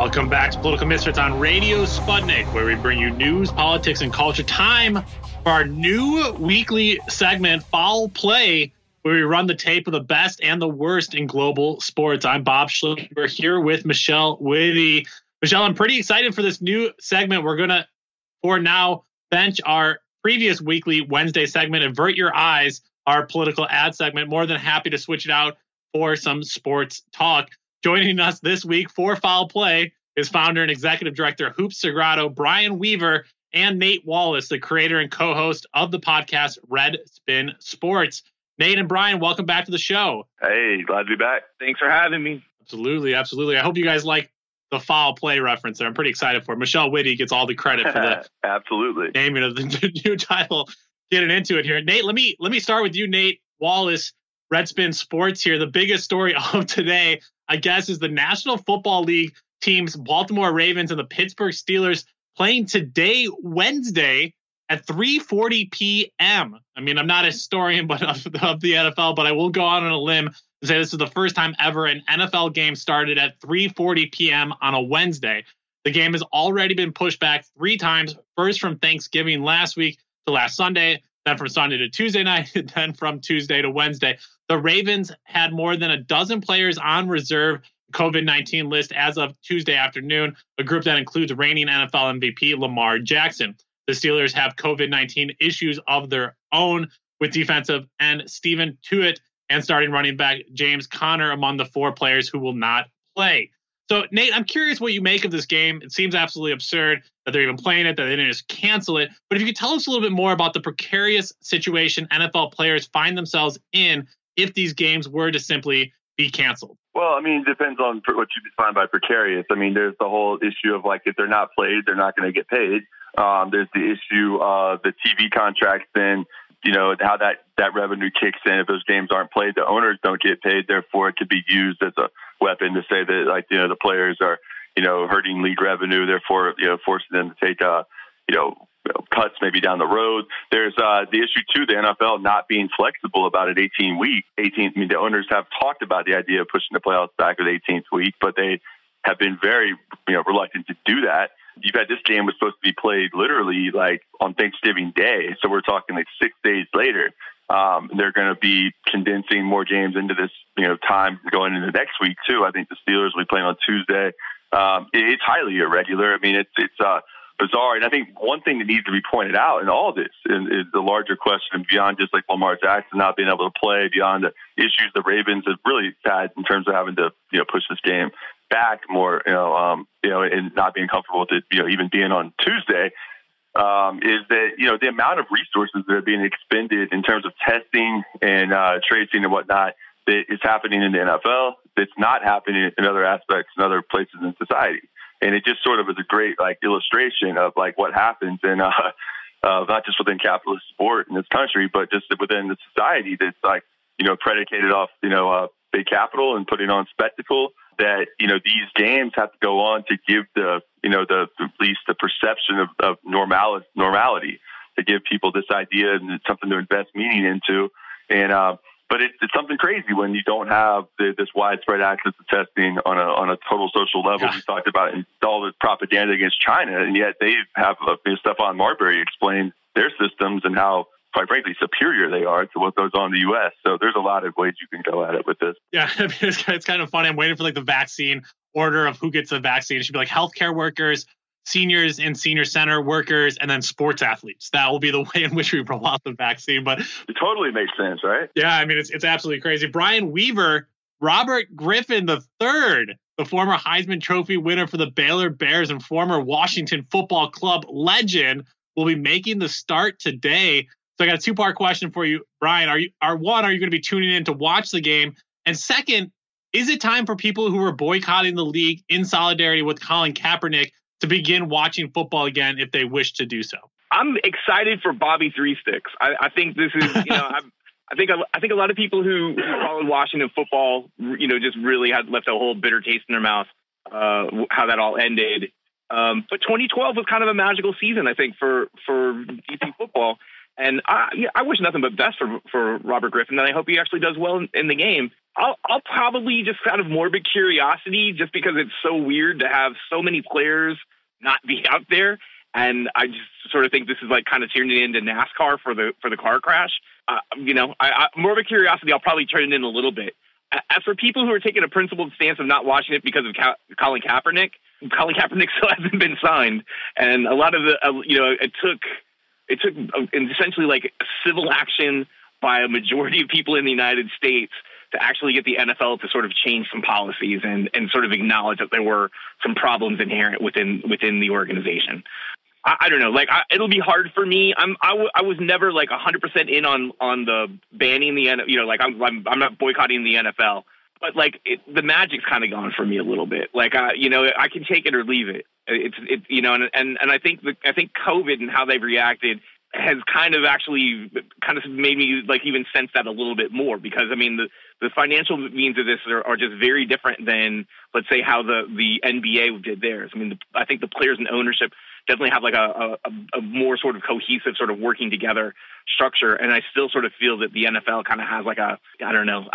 Welcome back to Political Misfits on Radio Sputnik, where we bring you news, politics, and culture. Time for our new weekly segment, Foul Play, where we run the tape of the best and the worst in global sports. I'm Bob Schlimmer here with Michelle Whitty. Michelle, I'm pretty excited for this new segment. We're going to, for now, bench our previous weekly Wednesday segment, Avert Your Eyes, our political ad segment. More than happy to switch it out for some sports talk. Joining us this week for Foul Play is founder and executive director of Hoops Sagrado, Bryan Weaver, and Nate Wallace, the creator and co-host of the podcast Redspin Sports. Nate and Bryan, welcome back to the show. Hey, glad to be back. Thanks for having me. Absolutely. I hope you guys like the Foul Play reference there. I'm pretty excited for it. Michelle Whitty gets all the credit for the absolutely naming of the new title. Getting into it here. Nate, let me start with you, Nate Wallace, Redspin Sports here. The biggest story of today, I guess, is the National Football League teams, Baltimore Ravens and the Pittsburgh Steelers, playing today, Wednesday, at 3:40 p.m. I mean, I'm not a historian of the NFL, but I will go out on a limb and say this is the first time ever an NFL game started at 3:40 p.m. on a Wednesday. The game has already been pushed back 3 times, first from Thanksgiving last week to last Sunday, then from Sunday to Tuesday night, and then from Tuesday to Wednesday. The Ravens had more than a dozen players on reserve COVID-19 list as of Tuesday afternoon, a group that includes reigning NFL MVP Lamar Jackson. The Steelers have COVID-19 issues of their own, with defensive end Stephen Tuitt and starting running back James Conner among the 4 players who will not play. So, Nate, I'm curious what you make of this game. It seems absolutely absurd that they're even playing it, that they didn't just cancel it. But if you could tell us a little bit more about the precarious situation NFL players find themselves in if these games were to simply be canceled. Well, I mean, it depends on what you define by precarious. I mean, there's the whole issue of, like, if they're not played, they're not going to get paid. There's the issue of the TV contracts, then, you know, how that revenue kicks in. If those games aren't played, the owners don't get paid. Therefore, it could be used as a weapon to say that, like, you know, the players are, you know, hurting league revenue, therefore, you know, forcing them to take, cuts maybe down the road. There's the issue, too, the NFL not being flexible about an 18-week. I mean, the owners have talked about the idea of pushing the playoffs back to the 18th week, but they have been very, you know, reluctant to do that. You've had this game was supposed to be played literally like on Thanksgiving Day. So we're talking like 6 days later. They're going to be condensing more games into this, you know, time going into next week, too. I think the Steelers will be playing on Tuesday. It's highly irregular. I mean, it's bizarre. And I think one thing that needs to be pointed out in all this is the larger question beyond just like Lamar Jackson not being able to play, beyond the issues the Ravens have really had in terms of having to, you know, push this game back more, and not being comfortable with it, you know, even being on Tuesday, is that, you know, the amount of resources that are being expended in terms of testing and tracing and whatnot that is happening in the NFL that's not happening in other aspects and other places in society. And it just sort of is a great, like, illustration of, like, what happens in not just within capitalist sport in this country, but just within the society that's, like, you know, predicated off, you know, big capital and putting on spectacle, that, you know, these games have to go on to give the, you know, the at least the perception of normality, to give people this idea and it's something to invest meaning into. And, but it's something crazy when you don't have this widespread access to testing on a total social level. Yeah. We talked about all the propaganda against China, and yet they have Stephon Marbury explain their systems and how, quite frankly, superior they are to what goes on in the U.S. So there's a lot of ways you can go at it with this. Yeah, I mean, it's kind of funny. I'm waiting for like the vaccine order of who gets the vaccine. It should be like healthcare workers, seniors and senior center workers, and then sports athletes. That will be the way in which we roll out the vaccine. But it totally makes sense, right? Yeah, I mean, it's absolutely crazy. Bryan Weaver, Robert Griffin III, the former Heisman Trophy winner for the Baylor Bears and former Washington Football Club legend, will be making the start today. So I got a 2-part question for you, Bryan. Are you going to be tuning in to watch the game? And second, is it time for people who are boycotting the league in solidarity with Colin Kaepernick to begin watching football again if they wish to do so? I'm excited for Bobby Three Sticks. I think this is, you know, I think a lot of people who followed Washington football, you know, just really had left a whole bitter taste in their mouth, how that all ended. But 2012 was kind of a magical season, I think, for DC football. And I wish nothing but best for Robert Griffin, and I hope he actually does well in the game. I'll probably just out of morbid curiosity, just because it's so weird to have so many players not be out there. And I just sort of think this is like kind of turning into NASCAR for the car crash. Morbid curiosity, I'll probably turn it in a little bit. As for people who are taking a principled stance of not watching it because of Colin Kaepernick still hasn't been signed. And a lot of it took essentially like civil action by a majority of people in the United States to actually get the NFL to sort of change some policies and sort of acknowledge that there were some problems inherent within the organization. I don't know. Like, it'll be hard for me. I was never like 100% in on the banning the NFL. Like I'm not boycotting the NFL, but like the magic's kind of gone for me a little bit. Like I can take it or leave it. And I think COVID and how they've reacted has kind of made me like even sense that a little bit more, because I mean the financial means of this are just very different than, let's say, how the NBA did theirs. I mean, I think the players and ownership definitely have like a more sort of cohesive sort of working together structure. And I still sort of feel that the NFL kind of has like a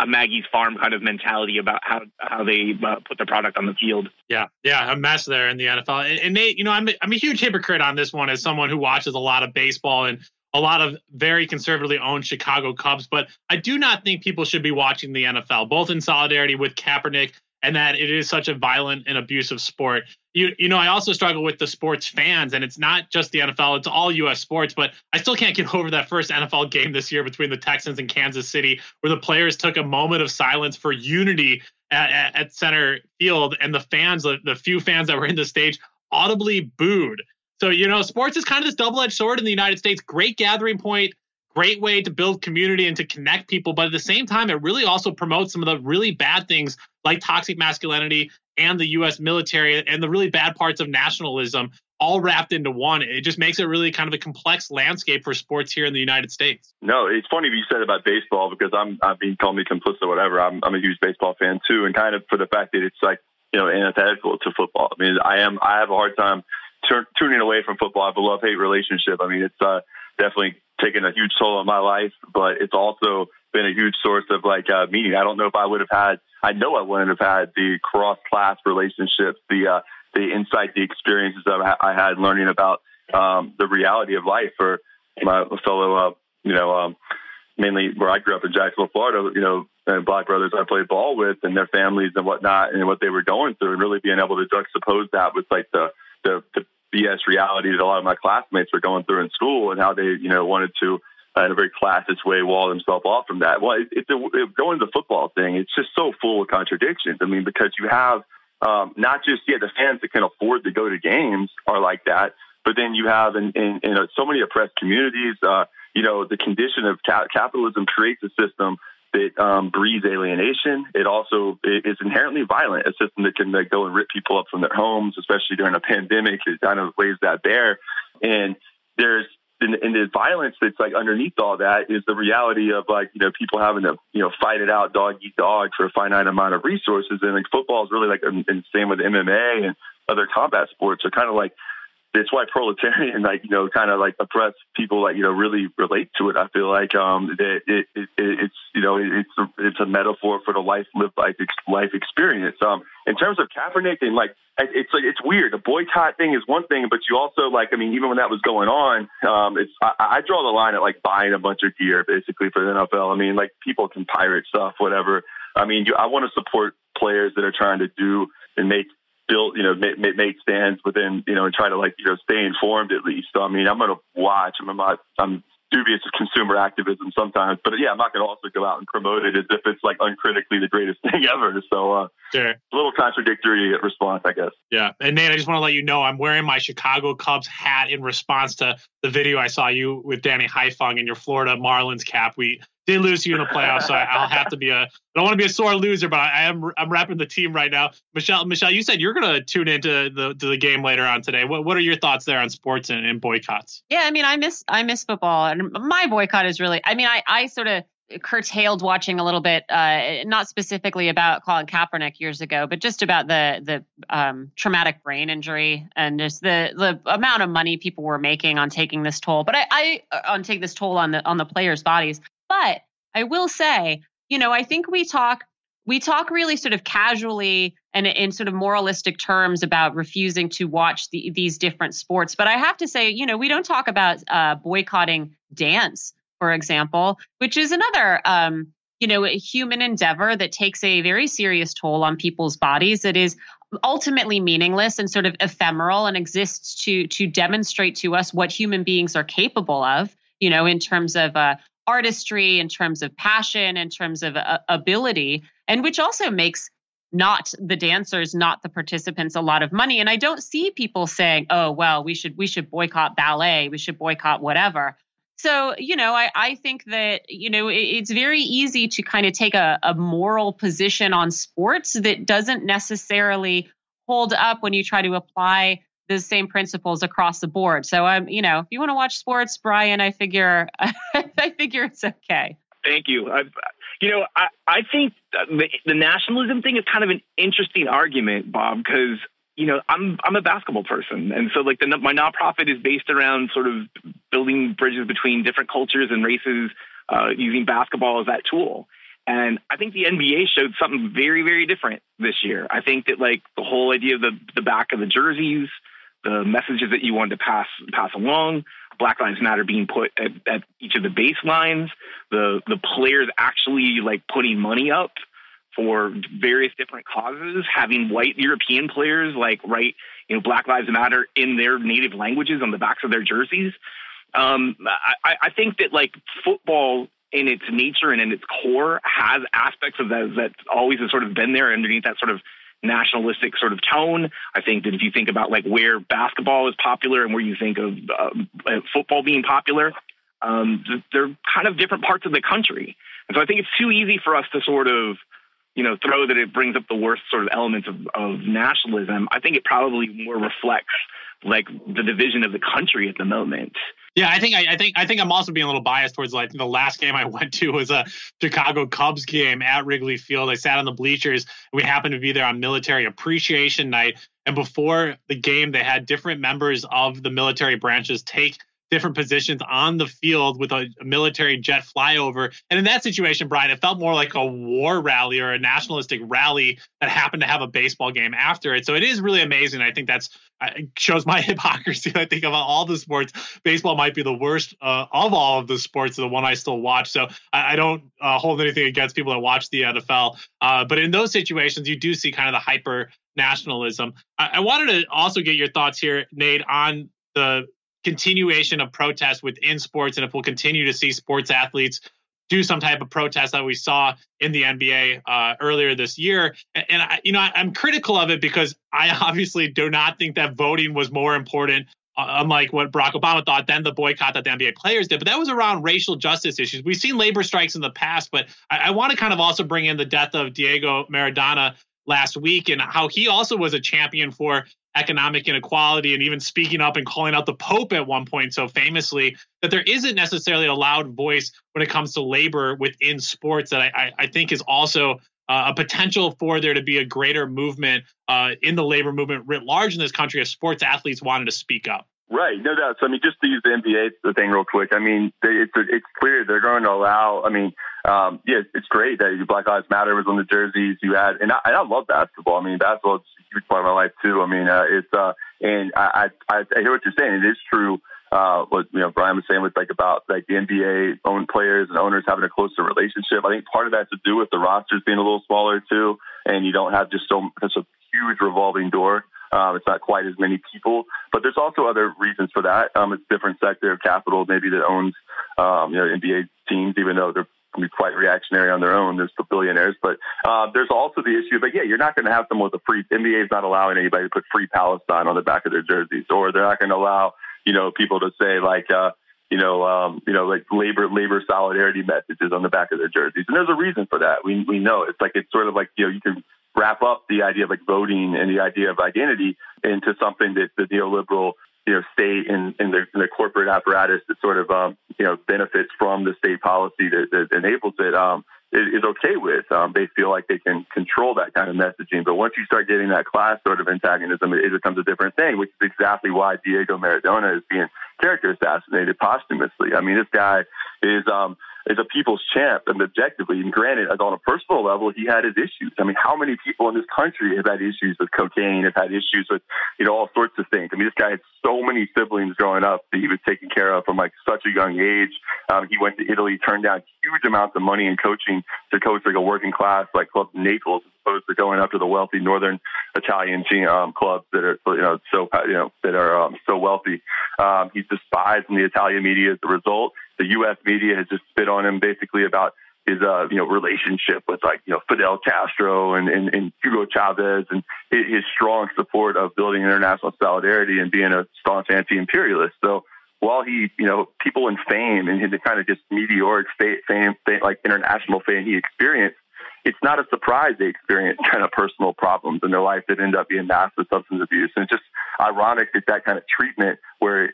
Maggie's Farm kind of mentality about how they put the product on the field. Yeah, a mess there in the NFL. And Nate, I'm a huge hypocrite on this one as someone who watches a lot of baseball and a lot of very conservatively owned Chicago Cubs, but I do not think people should be watching the NFL, both in solidarity with Kaepernick and that it is such a violent and abusive sport. I also struggle with the sports fans, and it's not just the NFL, it's all U.S. sports, but I still can't get over that first NFL game this year between the Texans and Kansas City, where the players took a moment of silence for unity at center field, and the fans, the few fans that were in the stage, audibly booed. So, sports is kind of this double-edged sword in the United States. Great gathering point, great way to build community and to connect people. But at the same time, it really also promotes some of the really bad things like toxic masculinity and the U.S. military and the really bad parts of nationalism all wrapped into one. It just makes it really kind of a complex landscape for sports here in the United States. No, it's funny you said about baseball, because I mean, call me complicit or whatever. I'm a huge baseball fan too. And kind of for the fact that it's like, antithetical to football. I mean, I have a hard time tuning away from football. I have a love-hate relationship. I mean, it's definitely taken a huge toll on my life, but it's also been a huge source of like meaning. I don't know if I wouldn't have had the cross-class relationships, the insight, the experiences I had learning about the reality of life for my fellow, mainly where I grew up in Jacksonville, Florida, and Black brothers I played ball with and their families and whatnot, and what they were going through, and really being able to juxtapose that with like the BS reality that a lot of my classmates were going through in school, and how they, wanted to, in a very classist way, wall themselves off from that. Well, going to the football thing, it's just so full of contradictions. I mean, because you have not just the fans that can afford to go to games are like that, but then you have in so many oppressed communities, the condition of capitalism creates a system that breeds alienation. It also is inherently violent, a system that can go and rip people up from their homes, especially during a pandemic. It kind of lays that bare. And there's in the violence that's like underneath all that is the reality of like, people having to, fight it out dog eat dog for a finite amount of resources. And like football is really like, and same with MMA and other combat sports are kind of like, it's why proletarian, kind of like oppressed people, really relate to it. I feel like it's a metaphor for the lived life experience. In terms of Kaepernick and it's weird. The boycott thing is one thing, but you also even when that was going on, I draw the line at buying a bunch of gear basically for the NFL. I mean, people can pirate stuff, whatever. I mean, I want to support players that are trying to do and make stands within, and try to stay informed at least. So, I mean, I'm going to watch. I'm dubious of consumer activism sometimes, but I'm not going to also go out and promote it as if it's uncritically the greatest thing ever. So, sure. A little contradictory response, I guess. Yeah. And Nate, I just want to let you know, I'm wearing my Chicago Cubs hat in response to the video I saw you with Danny Haifung in your Florida Marlins cap. We did lose you in the playoffs, so I'll have to be I don't want to be a sore loser, but I'm repping the team right now. Michelle, you said you're going to tune into the game later on today. What are your thoughts there on sports and boycotts? Yeah, I mean, I miss football, and my boycott is really, I mean, I sort of, curtailed watching a little bit, not specifically about Colin Kaepernick years ago, but just about the traumatic brain injury and just the amount of money people were making on taking this toll. But on taking this toll on the players' bodies. But I will say, I think we talk really sort of casually and in sort of moralistic terms about refusing to watch these different sports. But I have to say, we don't talk about boycotting dance, for example, which is another, a human endeavor that takes a very serious toll on people's bodies. That is ultimately meaningless and sort of ephemeral and exists to demonstrate to us what human beings are capable of, in terms of artistry, in terms of passion, in terms of ability, and which also makes not the dancers, not the participants, a lot of money. And I don't see people saying, oh, well, we should boycott ballet, we should boycott whatever. So, I think that, it's very easy to kind of take a moral position on sports that doesn't necessarily hold up when you try to apply the same principles across the board. So, if you want to watch sports, Bryan, I figure it's okay. Thank you. I think the nationalism thing is kind of an interesting argument, Bob, because I'm a basketball person, and so like my nonprofit is based around sort of building bridges between different cultures and races, using basketball as that tool. And I think the NBA showed something very, very different this year. I think that like the whole idea of the back of the jerseys, the messages that you wanted to pass along, Black Lives Matter being put at each of the baselines, the players actually like putting money up for various different causes, having white European players like write, Black Lives Matter in their native languages on the backs of their jerseys. I think that like football in its nature and in its core has aspects of that always has sort of been there underneath that sort of nationalistic sort of tone. I think that if you think about like where basketball is popular and where you think of football being popular, they're kind of different parts of the country. And so I think it's too easy for us to sort of, throw that it brings up the worst sort of elements of nationalism. I think it probably more reflects like the division of the country at the moment. Yeah, I think I'm also being a little biased towards like the last game I went to was a Chicago Cubs game at Wrigley Field. I sat on the bleachers. We happened to be there on Military Appreciation Night. And before the game, they had different members of the military branches take different positions on the field with a military jet flyover. And in that situation, Bryan, it felt more like a war rally or a nationalistic rally that happened to have a baseball game after it. So it is really amazing. I think that's shows my hypocrisy. I think of all the sports, baseball might be the worst of all of the sports, the one I still watch. So I don't hold anything against people that watch the NFL. But in those situations, you do see kind of the hyper nationalism. I wanted to also get your thoughts here, Nate, on the continuation of protests within sports, and if we'll continue to see sports athletes do some type of protest that we saw in the NBA earlier this year. And I'm critical of it because I obviously do not think that voting was more important, unlike what Barack Obama thought, than the boycott that the NBA players did. But that was around racial justice issues. We've seen labor strikes in the past, but I want to kind of also bring in the death of Diego Maradona last week and how he also was a champion for economic inequality and even speaking up and calling out the Pope at one point so famously, that there isn't necessarily a loud voice when it comes to labor within sports that I think is also a potential for there to be a greater movement in the labor movement writ large in this country if sports athletes wanted to speak up. Right, no doubt. So, just to use the NBA thing real quick, it's clear they're going to allow, it's great that Black Lives Matter was on the jerseys you had, and I love basketball. Basketball is a huge part of my life too. And I hear what you're saying. It is true. What Bryan was saying with about the NBA owned players and owners having a closer relationship. I think part of that has to do with the rosters being a little smaller too, and you don't have just such a huge revolving door. It's not quite as many people, but there's also other reasons for that. It's a different sector of capital maybe that owns, NBA teams, even though they're quite reactionary on their own. There's the billionaires, but there's also the issue. But yeah, you're not going to have them with a free. NBA is not allowing anybody to put "Free Palestine" on the back of their jerseys, or they're not going to allow people to say like labor solidarity messages on the back of their jerseys. And there's a reason for that. We know it's sort of like you can wrap up the idea of voting and the idea of identity into something that the neoliberal state and the corporate apparatus that sort of, benefits from the state policy that enables it, is okay with. They feel like they can control that kind of messaging. But once you start getting that class sort of antagonism, it becomes a different thing, which is exactly why Diego Maradona is being character assassinated posthumously. I mean, this guy is a people's champ, and objectively, and granted, on a personal level, he had his issues. I mean, how many people in this country have had issues with cocaine, have had issues with, all sorts of things? I mean, this guy had so many siblings growing up that he was taking care of from like such a young age. He went to Italy, turned down huge amounts of money in coaching to coach like a working class like club in Naples, as opposed to going up to the wealthy northern Italian clubs that are so wealthy. He's despised in the Italian media as a result. The U.S. media has just spit on him basically about his relationship with Fidel Castro and Hugo Chavez, and his strong support of building international solidarity and being a staunch anti-imperialist. So while he, people in fame and the kind of just meteoric fame, like international fame he experienced, it's not a surprise they experience kind of personal problems in their life that end up being massive substance abuse. And it's just ironic that kind of treatment where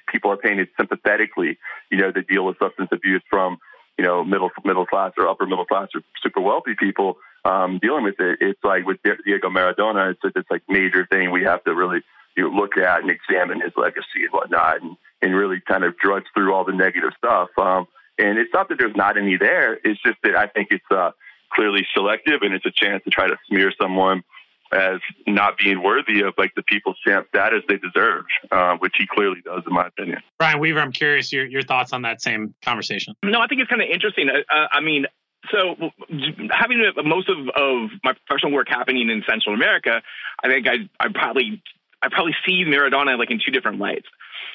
people are painted sympathetically, to deal with substance abuse from, middle class or upper middle class or super wealthy people dealing with it. It's like with Diego Maradona, it's like major thing we have to really look at and examine his legacy and whatnot, and really kind of drudge through all the negative stuff. And it's not that there's not any there. It's just that I think it's clearly selective, and it's a chance to try to smear someone as not being worthy of like the people's champ status they deserve, which he clearly does, in my opinion. Bryan Weaver, I'm curious your thoughts on that same conversation. No, I think it's kind of interesting. So having most of my professional work happening in Central America, I think I probably see Maradona like in two different lights.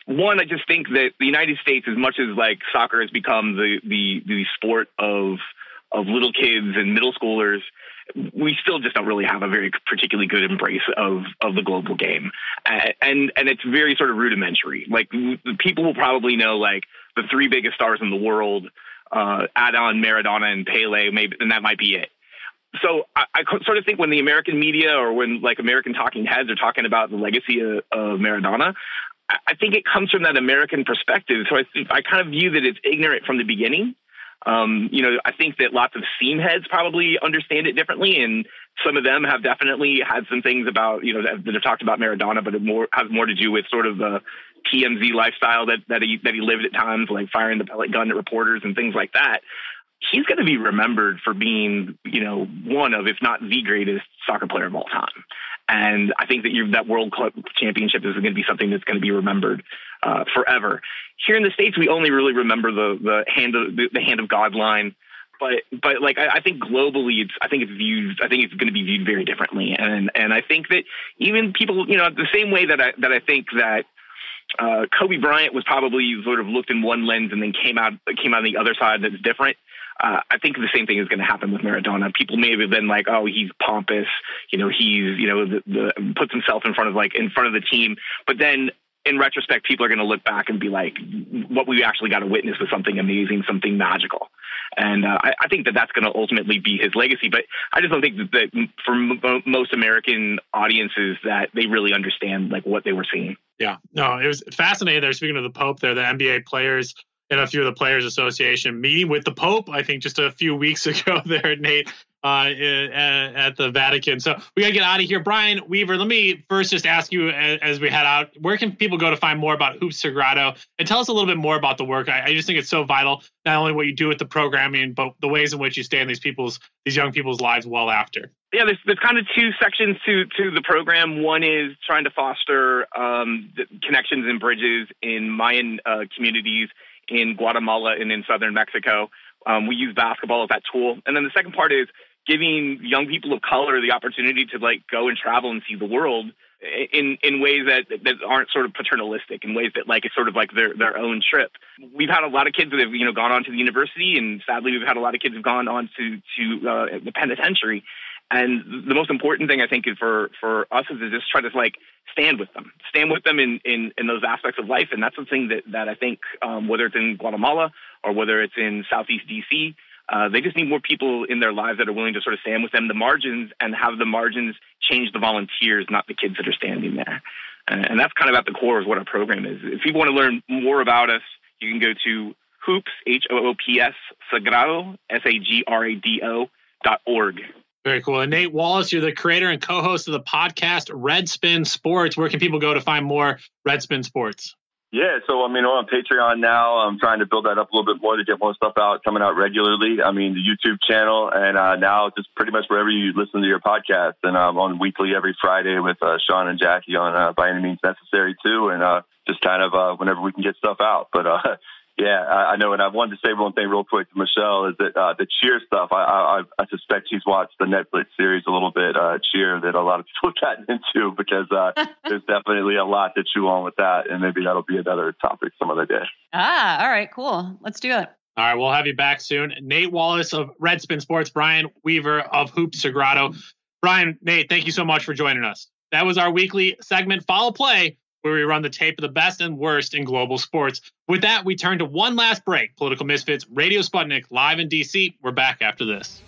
One, I just think that the United States, as much as like soccer has become the sport of little kids and middle schoolers, we still just don't really have a very particularly good embrace of the global game. And it's very sort of rudimentary. Like people will probably know like the three biggest stars in the world, add on Maradona and Pele, maybe, and that might be it. So I sort of think when the American media or when like American talking heads are talking about the legacy of Maradona, I think it comes from that American perspective. So I kind of view that it's ignorant from the beginning. I think that lots of seam heads probably understand it differently, and some of them have definitely had some things about, that have talked about Maradona, but it has more to do with sort of the TMZ lifestyle that he lived at times, like firing the pellet gun at reporters and things like that. He's going to be remembered for being, one of, if not the greatest soccer player of all time. And I think that that World Club Championship is going to be something that's going to be remembered forever. Here in the States, we only really remember the hand of God line. But like I think globally, I think it's going to be viewed very differently. And I think that even people, the same way that I think that Kobe Bryant was probably sort of looked in one lens and then came out on the other side that's different. I think the same thing is going to happen with Maradona. People may have been like, "Oh, he's pompous," he's puts himself in front of the team. But then, in retrospect, people are going to look back and be like, "What we actually got to witness was something amazing, something magical." And I think that that's going to ultimately be his legacy. But I just don't think that for most American audiences that they really understand like what they were seeing. Yeah, no, it was fascinating. There, speaking of the Pope, there, the NBA players and a few of the Players Association meeting with the Pope, I think just a few weeks ago there, Nate, at the Vatican. So we got to get out of here. Bryan Weaver, let me first just ask you as we head out, where can people go to find more about Hoops Sagrado? And tell us a little bit more about the work. I just think it's so vital, not only what you do with the programming, but the ways in which you stay in these young people's lives well after. Yeah, there's kind of two sections to the program. One is trying to foster the connections and bridges in Mayan communities in Guatemala and in southern Mexico. We use basketball as that tool. And then the second part is giving young people of color the opportunity to like go and travel and see the world in ways that aren't sort of paternalistic, in ways that like it's sort of like their own trip. We've had a lot of kids that have gone on to the university, and sadly we've had a lot of kids who've gone on to the penitentiary. And the most important thing I think is for us is to just try to like stand with them in those aspects of life. And that's something that I think whether it's in Guatemala or whether it's in Southeast D.C., they just need more people in their lives that are willing to sort of stand with them, the margins, and have the margins change the volunteers, not the kids that are standing there. And that's kind of at the core of what our program is. If people want to learn more about us, you can go to Hoops, Hoops, Sagrado, Sagrado.org. Very cool. And Nate Wallace, you're the creator and co-host of the podcast Redspin Sports. Where can people go to find more Redspin Sports? Yeah, so we're on Patreon now. I'm trying to build that up a little bit more to get more stuff coming out regularly. The YouTube channel, and now just pretty much wherever you listen to your podcast. And I'm on weekly every Friday with Sean and Jackie on By Any Means Necessary too, and just kind of whenever we can get stuff out. But yeah, I know, and I wanted to say one thing real quick to Michelle is that the Cheer stuff, I suspect she's watched the Netflix series a little bit, Cheer, that a lot of people have gotten into, because there's definitely a lot to chew on with that, and maybe that'll be another topic some other day. All right, cool. Let's do it. All right, we'll have you back soon. Nate Wallace of Redspin Sports, Bryan Weaver of Hoops Sagrado. Bryan, Nate, thank you so much for joining us. That was our weekly segment, Follow Play, where we run the tape of the best and worst in global sports. With that, we turn to one last break. Political Misfits, Radio Sputnik, live in D.C. We're back after this.